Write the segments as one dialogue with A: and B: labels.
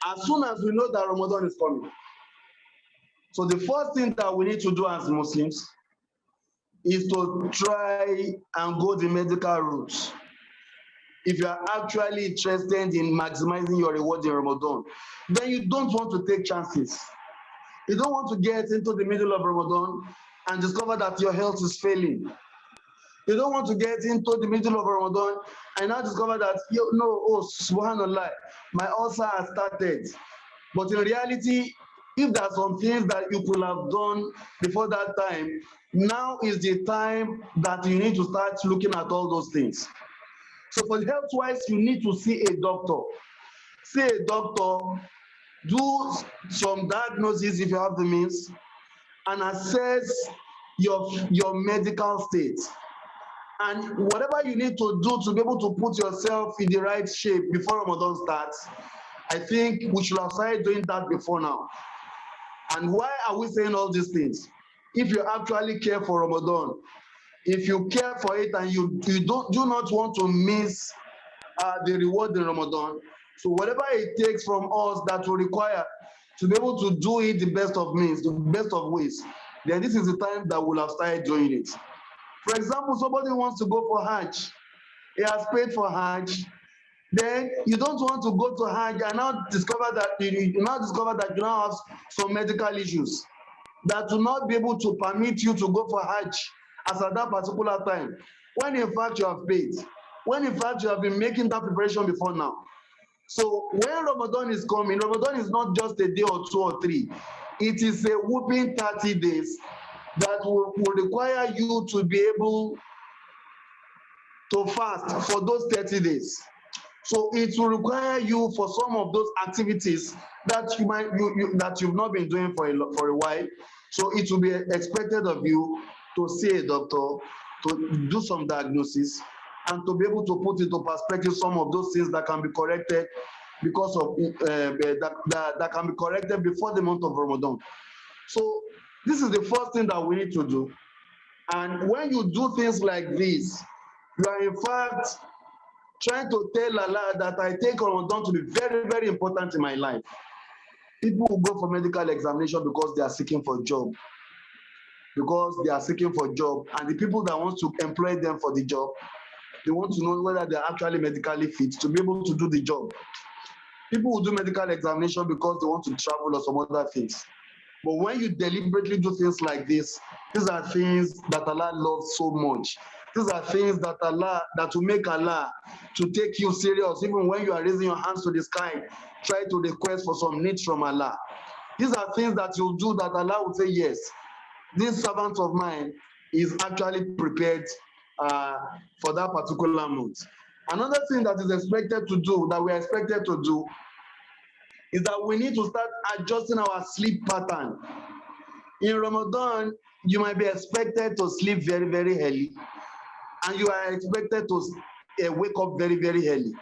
A: as soon as we know that Ramadan is coming. So the first thing that we need to do as Muslims is to try and go the medical route. If you are actually interested in maximizing your reward in Ramadan, then you don't want to take chances. You don't want to get into the middle of Ramadan and discover that your health is failing. You don't want to get into the middle of Ramadan and now discover that, you know, oh, subhanallah, my ulcer has started. But in reality, if there are some things that you could have done before that time, now is the time that you need to start looking at all those things. So for health wise, you need to see a doctor. See a doctor, do some diagnosis if you have the means, and assess your medical state. And whatever you need to do to be able to put yourself in the right shape before Ramadan starts, I think we should have started doing that before now. And why are we saying all these things? If you actually care for Ramadan, if you care for it and you do not want to miss the reward in Ramadan, so whatever it takes from us that will require to be able to do it the best of means, the best of ways, then this is the time that we'll have started doing it. For example, somebody wants to go for Hajj. He has paid for Hajj. Then you don't want to go to Hajj and now discover that you now have some medical issues that will not be able to permit you to go for Hajj as at that particular time. When in fact you have paid. When in fact you have been making that preparation before now. So when Ramadan is coming, Ramadan is not just a day or two or three. It is a whooping 30 days that will require you to be able to fast for those 30 days. So it will require you for some of those activities that that you've not been doing for a while. So it will be expected of you to see a doctor, to do some diagnosis, and to be able to put into perspective some of those things that can be corrected because of that can be corrected before the month of Ramadan. So this is the first thing that we need to do. And when you do things like this, you are in fact trying to tell Allah that I take Ramadan to be very, very important in my life. People will go for medical examination because they are seeking for a job. Because they are seeking for a job. And the people that want to employ them for the job, they want to know whether they are actually medically fit to be able to do the job. People will do medical examination because they want to travel or some other things. But when you deliberately do things like this, these are things that Allah loves so much. These are things that will make Allah to take you serious, even when you are raising your hands to the sky, try to request for some needs from Allah. These are things that you'll do that Allah will say, yes, this servant of mine is actually prepared for that particular month. Another thing that is expected to do, that we are expected to do, is that we need to start adjusting our sleep pattern. In Ramadan, you might be expected to sleep very, very early, and you are expected to wake up very, very early.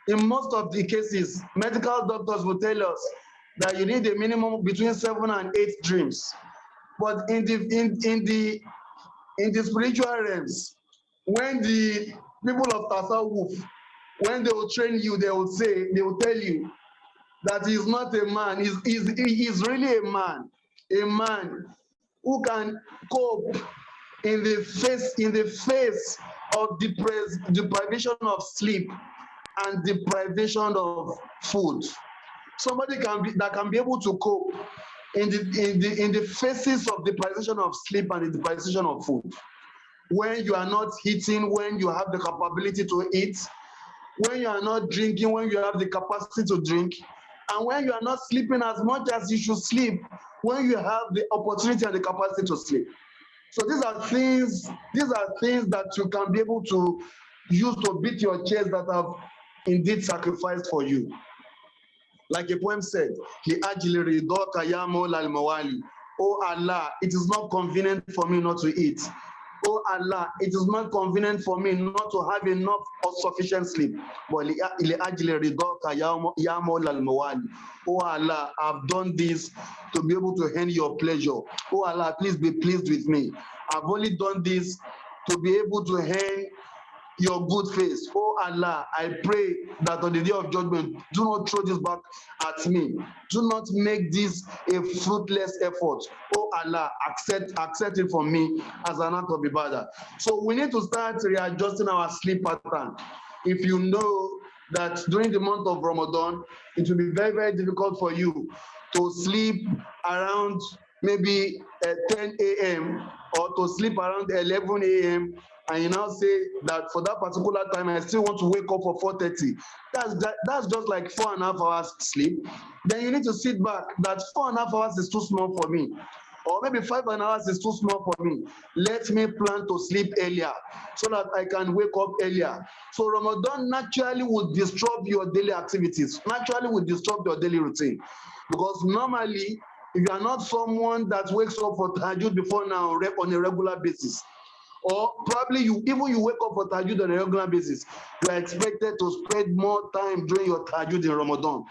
A: In most of the cases, medical doctors will tell us that you need a minimum between 7 and 8 dreams. But in the spiritual realms, when the people of Tasawwuf, when they will train you, they will tell you that he is not a man, he is really a man who can cope in the face of deprivation of sleep and deprivation of food. Somebody that can be able to cope in the faces of deprivation of sleep and the deprivation of food. When you are not eating, when you have the capability to eat, when you are not drinking, when you have the capacity to drink, and when you are not sleeping as much as you should sleep, when you have the opportunity and the capacity to sleep. So these are things that you can be able to use to beat your chest that have indeed sacrificed for you. Like a poem said, Oh Allah, it is not convenient for me not to eat. Oh Allah, it is not convenient for me not to have enough or sufficient sleep. But oh Allah, I've done this to be able to earn your pleasure. Oh Allah, please be pleased with me. I've only done this to be able to earn your good face. Oh Allah, I pray that on the day of judgment, do not throw this back at me. Do not make this a fruitless effort. Oh Allah, accept it from me as an act of ibadah. So we need to start readjusting our sleep pattern. If you know that during the month of Ramadan, it will be very, very difficult for you to sleep around maybe 10 a.m. or to sleep around 11 a.m. and you now say that for that particular time I still want to wake up for 4:30. That's just like 4.5 hours sleep. Then you need to sit back. That 4.5 hours is too small for me. Or maybe 5 hours is too small for me. Let me plan to sleep earlier so that I can wake up earlier. So Ramadan naturally would disrupt your daily activities, naturally would disrupt your daily routine. Because normally, if you are not someone that wakes up for tahajjud before now on a regular basis, or probably you wake up for tahajjud on a regular basis, you are expected to spend more time during your tahajjud in Ramadan.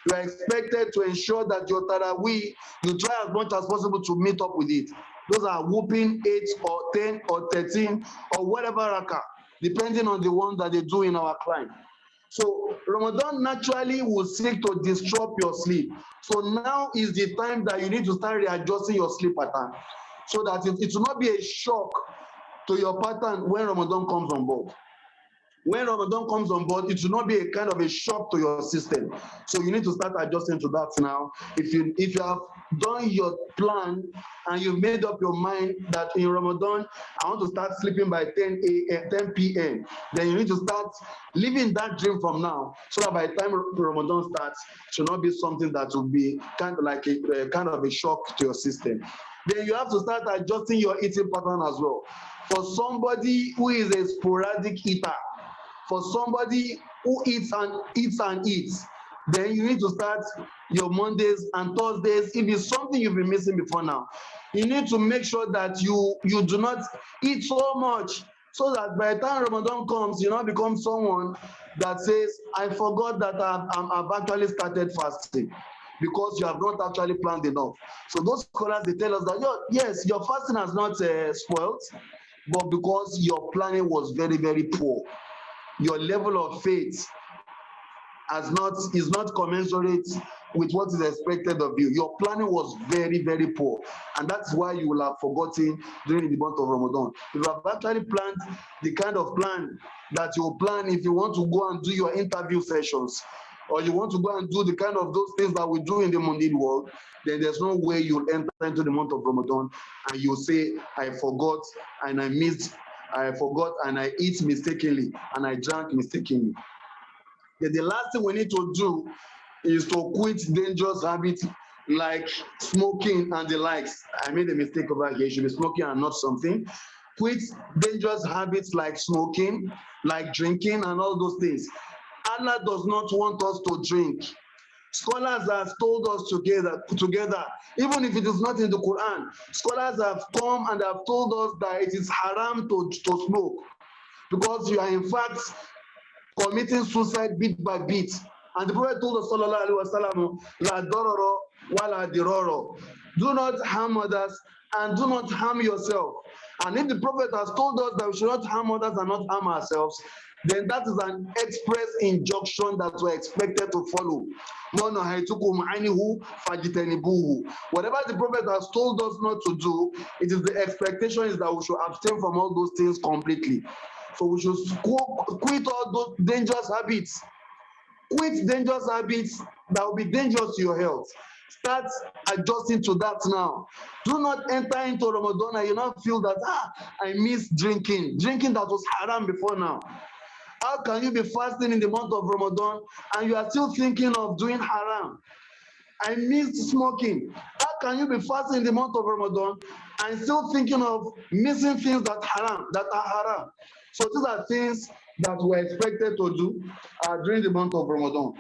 A: You are expected to ensure that your tarawih, you try as much as possible to meet up with it. Those are whooping 8 or 10 or 13 or whatever rakah, depending on the one that they do in our client. So Ramadan naturally will seek to disrupt your sleep. So now is the time that you need to start readjusting your sleep pattern so that it will not be a shock to your pattern when Ramadan comes on board. When Ramadan comes on board, it will not be a kind of a shock to your system. So you need to start adjusting to that now. If you have done your plan and you've made up your mind that in Ramadan, I want to start sleeping by 10 p.m., then you need to start living that dream from now so that by the time Ramadan starts, it should not be something that will be kind of like a kind of a shock to your system. Then you have to start adjusting your eating pattern as well. For somebody who is a sporadic eater, for somebody who eats, then you need to start your Mondays and Thursdays. If it's something you've been missing before now, you need to make sure that you do not eat so much so that by the time Ramadan comes, you not become someone that says, I forgot that I've actually started fasting because you have not actually planned enough. So those scholars, they tell us that, yes, your fasting has not spoiled, but because your planning was very, very poor. Your level of faith is not commensurate with what is expected of you. Your planning was very, very poor, and that's why you will have forgotten during the month of Ramadan. If you have actually planned the kind of plan that you plan if you want to go and do your interview sessions, or you want to go and do the kind of those things that we do in the mundane world, then there's no way you'll enter into the month of Ramadan and you'll say, I forgot and I forgot and I eat mistakenly and I drank mistakenly. Then the last thing we need to do is to quit dangerous habits like smoking and the likes. I made a mistake over here. You should be smoking and not something. Quit dangerous habits like smoking, like drinking, and all those things. Allah does not want us to drink. Scholars have told us together, even if it is not in the Quran, scholars have come and have told us that it is haram to smoke because you are in fact committing suicide bit by bit. And the Prophet told us, sallallahu alaihi wasallam, la dororo wala diroro. Do not harm others and do not harm yourself. And if the Prophet has told us that we should not harm others and not harm ourselves, then that is an express injunction that we're expected to follow. Whatever the Prophet has told us not to do, it is the expectation is that we should abstain from all those things completely. So we should quit all those dangerous habits. Quit dangerous habits that will be dangerous to your health. Start adjusting to that now. Do not enter into Ramadan and you not feel that, I miss drinking that was haram before now. How can you be fasting in the month of Ramadan and you are still thinking of doing haram? I missed smoking. How can you be fasting in the month of Ramadan and still thinking of missing things that are haram? So these are things that we're expected to do during the month of Ramadan.